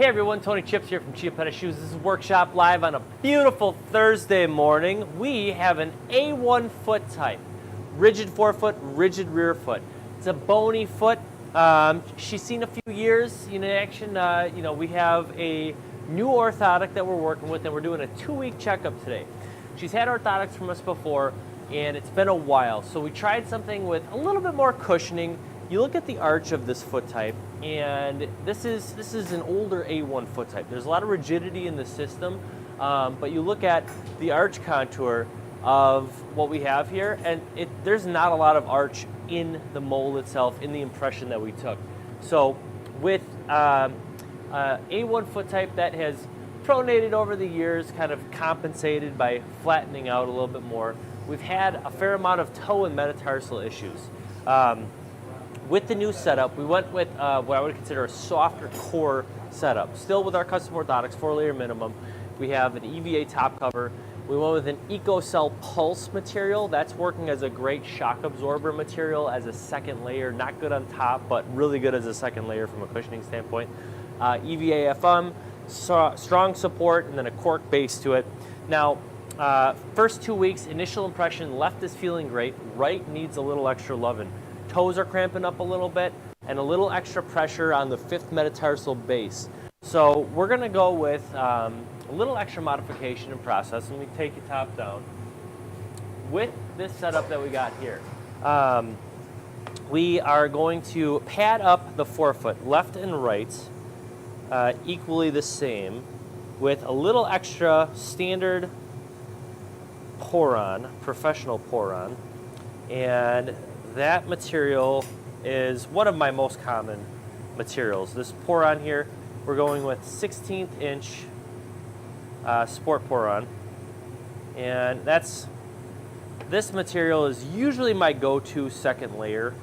Hey everyone, Tony Chips here from Chiappetta Shoes. This is Workshop Live on a beautiful Thursday morning. We have an A1 foot type, rigid forefoot, rigid rear foot. It's a bony foot. She's seen a few years in action. We have a new orthotic that we're working with, and we're doing a 2-week checkup today. She's had orthotics from us before, and it's been a while. So we tried something with a little bit more cushioning. You look at the arch of this foot type, and this is an older A1 foot type. There's a lot of rigidity in the system, but you look at the arch contour of what we have here, and there's not a lot of arch in the mold itself, in the impression that we took. So with A1 foot type that has pronated over the years, kind of compensated by flattening out a little bit more, we've had a fair amount of toe and metatarsal issues. With the new setup, we went with what I would consider a softer core setup. Still with our custom orthotics, 4-layer minimum. We have an EVA top cover. We went with an EcoCell Pulse material. That's working as a great shock absorber material as a second layer. Not good on top, but really good as a second layer from a cushioning standpoint. EVA FM, strong support, and then a cork base to it. Now, first 2 weeks, initial impression, left is feeling great. Right needs a little extra loving. Toes are cramping up a little bit, and a little extra pressure on the 5th metatarsal base. So we're going to go with a little extra modification and process. Let me take you top down. With this setup that we got here, we are going to pad up the forefoot, left and right, equally the same, with a little extra standard pour-on, professional pour-on, and that material is one of my most common materials. This pour-on here, we're going with 16th inch sport pour-on, and this material is usually my go-to second layer.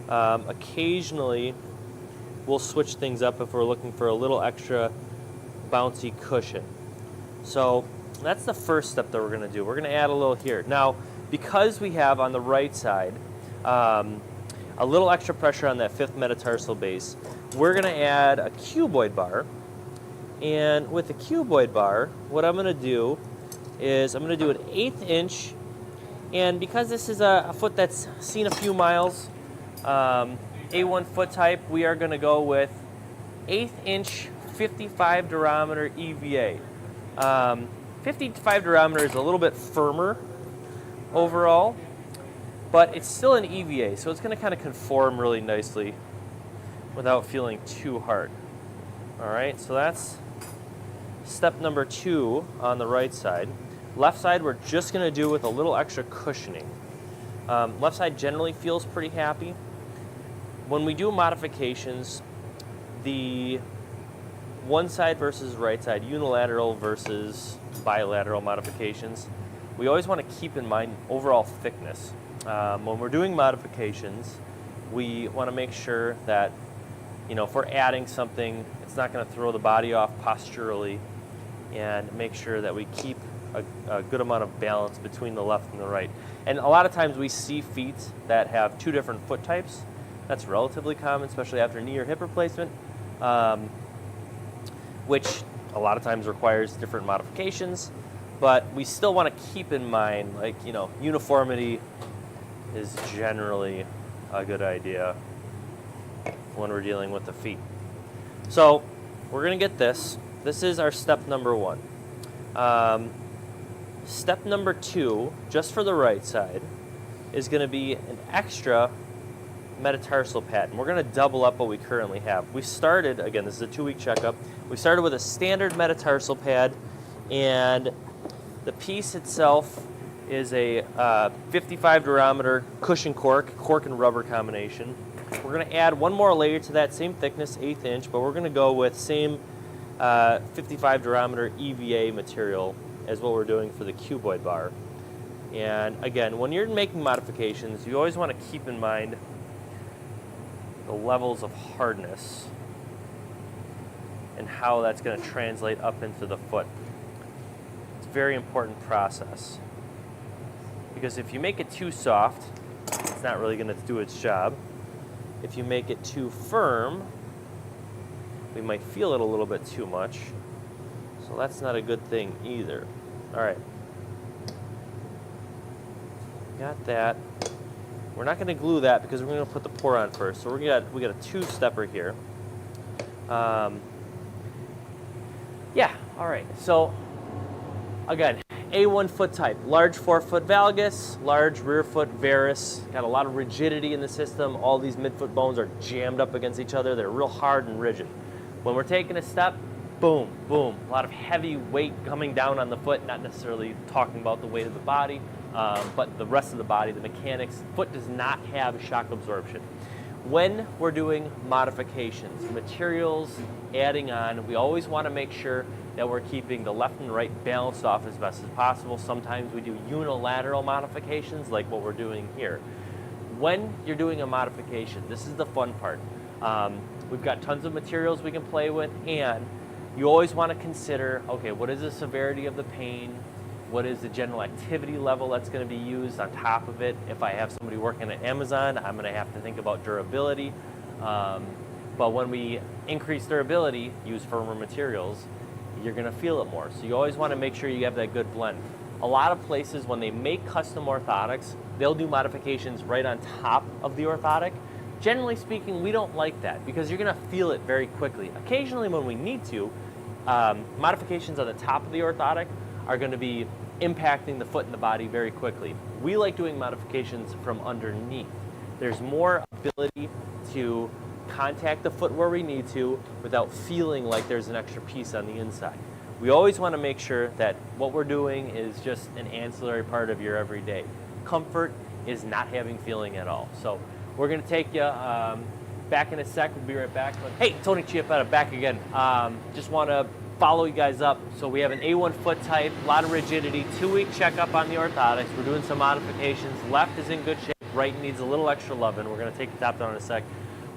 Occasionally we'll switch things up if we're looking for a little extra bouncy cushion. So that's the first step that we're going to do. We're going to add a little here. Now, because we have on the right side a little extra pressure on that 5th metatarsal base, we're going to add a cuboid bar. And with the cuboid bar, what I'm going to do is I'm going to do an 1/8 inch. And because this is a foot that's seen a few miles, A1 foot type, we are going to go with 1/8 inch 55 durometer EVA. 55 durometer is a little bit firmer overall, but it's still an EVA, so it's going to kind of conform really nicely without feeling too hard. All right, so that's step number 2 on the right side. Left side, we're just going to do with a little extra cushioning. Left side generally feels pretty happy. When we do modifications, the one side versus right side, unilateral versus bilateral modifications, we always want to keep in mind overall thickness. When we're doing modifications, we want to make sure that, if we're adding something, it's not going to throw the body off posturally, and make sure that we keep a good amount of balance between the left and the right. And a lot of times we see feet that have 2 different foot types. That's relatively common, especially after knee or hip replacement, which a lot of times requires different modifications. But we still want to keep in mind, uniformity is generally a good idea when we're dealing with the feet. So we're going to get this. This is our step number 1. Step number 2, just for the right side, is going to be an extra metatarsal pad. And we're going to double up what we currently have. We started, again, this is a 2-week checkup. We started with a standard metatarsal pad, and the piece itself is a 55 durometer cushion cork and rubber combination. We're going to add one more layer to that, same thickness, 1/8 inch, but we're going to go with same 55 durometer EVA material as what we're doing for the cuboid bar. And again, when you're making modifications, you always want to keep in mind the levels of hardness and how that's going to translate up into the foot. It's a very important process, because if you make it too soft, it's not really going to do its job. If you make it too firm, we might feel it a little bit too much. So that's not a good thing either. All right. Got that. We're not going to glue that because we're going to put the pour on first. So we got a two-stepper here. Yeah, all right. So again, A1 foot type, large forefoot valgus, large rear foot varus. Got a lot of rigidity in the system. All these midfoot bones are jammed up against each other. They're real hard and rigid. When we're taking a step, boom, boom. A lot of heavy weight coming down on the foot, not necessarily talking about the weight of the body, but the rest of the body, the mechanics. Foot does not have shock absorption. When we're doing modifications, materials, adding on, we always want to make sure that we're keeping the left and right balanced off as best as possible. Sometimes we do unilateral modifications like what we're doing here. When you're doing a modification, this is the fun part. We've got tons of materials we can play with, and you always want to consider, okay, what is the severity of the pain? What is the general activity level that's going to be used on top of it? If I have somebody working at Amazon, I'm going to have to think about durability. But when we increase durability, use firmer materials, you're going to feel it more. So you always want to make sure you have that good blend. A lot of places, when they make custom orthotics, they'll do modifications right on top of the orthotic. Generally speaking, we don't like that because you're going to feel it very quickly. Occasionally when we need to, modifications on the top of the orthotic are going to be impacting the foot and the body very quickly. We like doing modifications from underneath. There's more ability to contact the foot where we need to without feeling like there's an extra piece on the inside. We always want to make sure that what we're doing is just an ancillary part of your everyday. Comfort is not having feeling at all. So we're going to take you back in a sec. We'll be right back. Hey, Tony Chiappetta back again. Just want to follow you guys up. So we have an A1 foot type, a lot of rigidity, 2-week checkup on the orthotics. We're doing some modifications. Left is in good shape. Right needs a little extra loving. We're going to take the top down in a sec.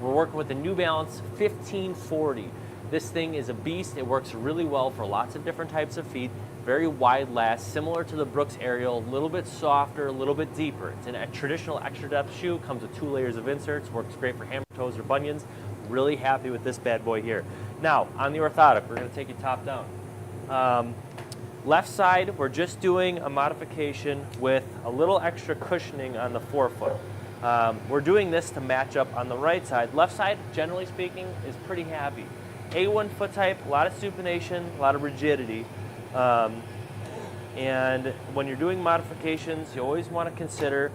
We're working with the New Balance 1540. This thing is a beast. It works really well for lots of different types of feet. Very wide last, similar to the Brooks Aerial, a little bit softer, a little bit deeper. It's a traditional extra depth shoe, comes with 2 layers of inserts, works great for hammer toes or bunions. Really happy with this bad boy here. Now, on the orthotic, we're going to take it top down. Left side, we're just doing a modification with a little extra cushioning on the forefoot. We're doing this to match up on the right side. Left side, generally speaking, is pretty happy. A1 foot type, a lot of supination, a lot of rigidity. And when you're doing modifications, you always want to consider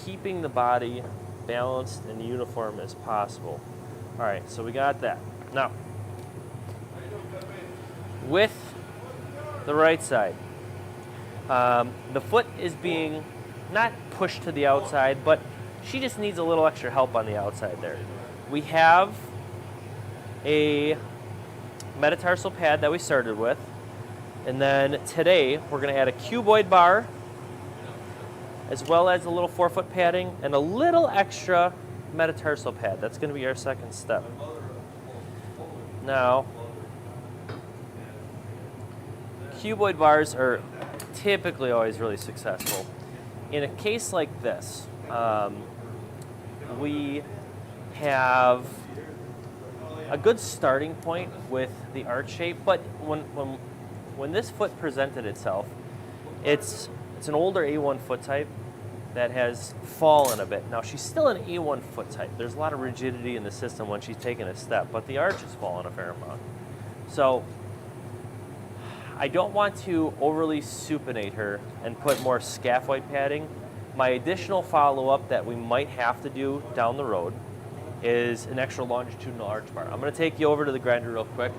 keeping the body balanced and uniform as possible. All right, so we got that. Now, with the right side, the foot is being not pushed to the outside, but she just needs a little extra help on the outside there. We have a metatarsal pad that we started with, and then today we're going to add a cuboid bar as well as a little forefoot padding and a little extra metatarsal pad. That's going to be our second step. Now, cuboid bars are typically always really successful. In a case like this, we have a good starting point with the arch shape, but when this foot presented itself, it's an older A1 foot type that has fallen a bit. Now, she's still an A1 foot type. There's a lot of rigidity in the system when she's taking a step, but the arch has fallen a fair amount. So I don't want to overly supinate her and put more scaphoid padding. My additional follow-up that we might have to do down the road is an extra longitudinal arch bar. I'm going to take you over to the grinder real quick.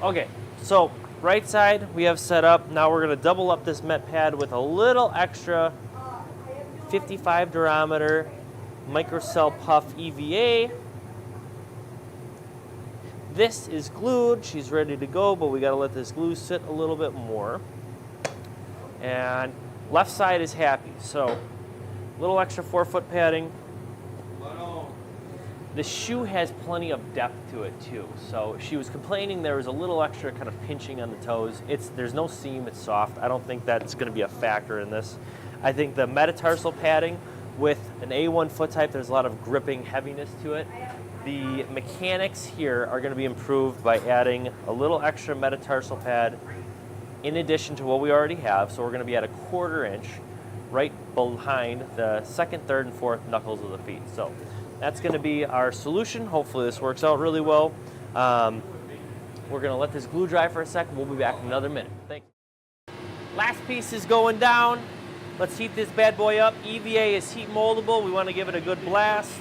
Okay, so Right side we have set up. Now we're going to double up this met pad with a little extra 55 durometer microcell puff EVA. This is glued. She's ready to go, but we got to let this glue sit a little bit more. And left side is happy. So a little extra forefoot padding. The shoe has plenty of depth to it too. So she was complaining there was a little extra kind of pinching on the toes. There's no seam, it's soft. I don't think that's going to be a factor in this. I think the metatarsal padding with an A1 foot type, there's a lot of gripping heaviness to it. The mechanics here are going to be improved by adding a little extra metatarsal pad in addition to what we already have. So we're going to be at a 1/4 inch right behind the second, third, and fourth knuckles of the feet. So that's going to be our solution. Hopefully this works out really well. We're going to let this glue dry for a second. We'll be back in another minute. Thank you. Last piece is going down. Let's heat this bad boy up. EVA is heat moldable. We want to give it a good blast.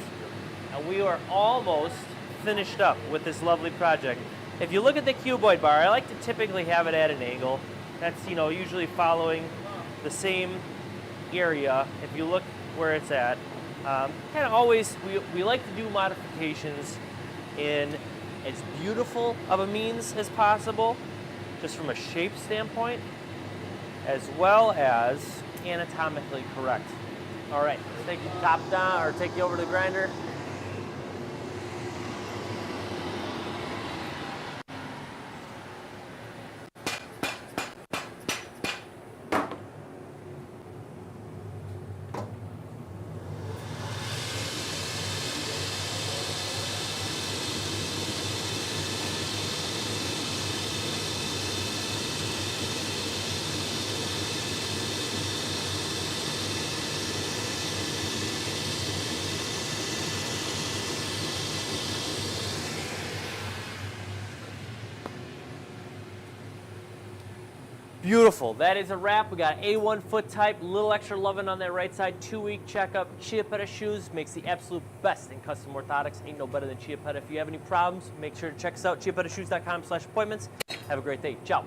And we are almost finished up with this lovely project. If you look at the cuboid bar, I like to typically have it at an angle. That's, usually following the same area. If you look where it's at, kind of always, we like to do modifications in as beautiful of a means as possible, just from a shape standpoint, as well as anatomically correct. All right, let's take you top down, or take you over to the grinder. Beautiful. That is a wrap. We got A1 foot type, a little extra loving on that right side, 2-week checkup. Chiappetta Shoes makes the absolute best in custom orthotics. Ain't no better than Chiappetta. If you have any problems, make sure to check us out, chiappettashoes.com/appointments. Have a great day. Ciao.